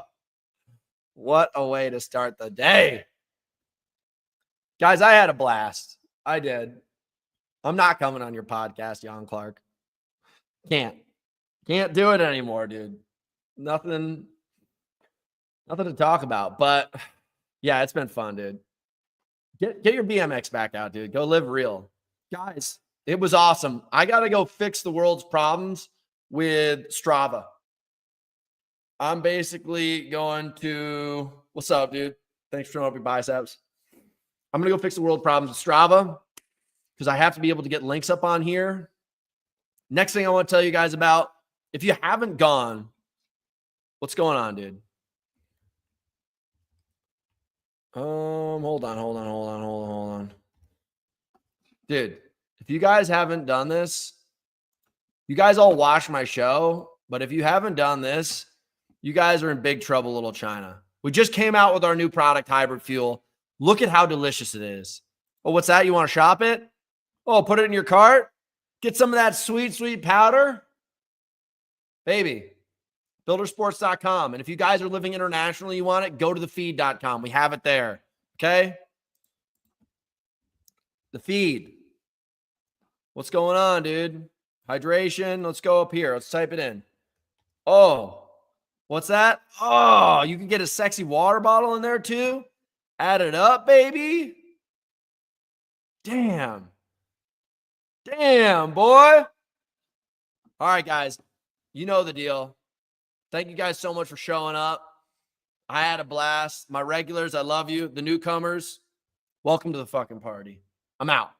Speaker 1: what a way to start the day. Guys, I had a blast. I did. I'm not coming on your podcast, Jan Clark. Can't do it anymore, dude. Nothing to talk about. But yeah, it's been fun, dude. Get your BMX back out, dude. Go live real. Guys, it was awesome. I got to go fix the world's problems with Strava. I'm basically going to, what's up, dude? Thanks for showing up your biceps. I'm going to go fix the world problems with Strava because I have to be able to get links up on here. Next thing I want to tell you guys about, if you haven't gone, what's going on, dude? Hold on. Dude, if you guys haven't done this, you guys all watch my show, but if you haven't done this, you guys are in big trouble, little China. We just came out with our new product, Hybrid Fuel. Look at how delicious it is. Oh, what's that? You want to shop it? Oh, put it in your cart? Get some of that sweet, sweet powder? Baby, buildersports.com. And if you guys are living internationally, you want it, go to thefeed.com. We have it there. Okay? The feed. What's going on, dude? Hydration. Let's go up here. Let's type it in. Oh, what's that? Oh, you can get a sexy water bottle in there too. Add it up, baby. Damn, boy. All right, guys. You know the deal. Thank you guys so much for showing up. I had a blast. My regulars, I love you. The newcomers, welcome to the fucking party. I'm out.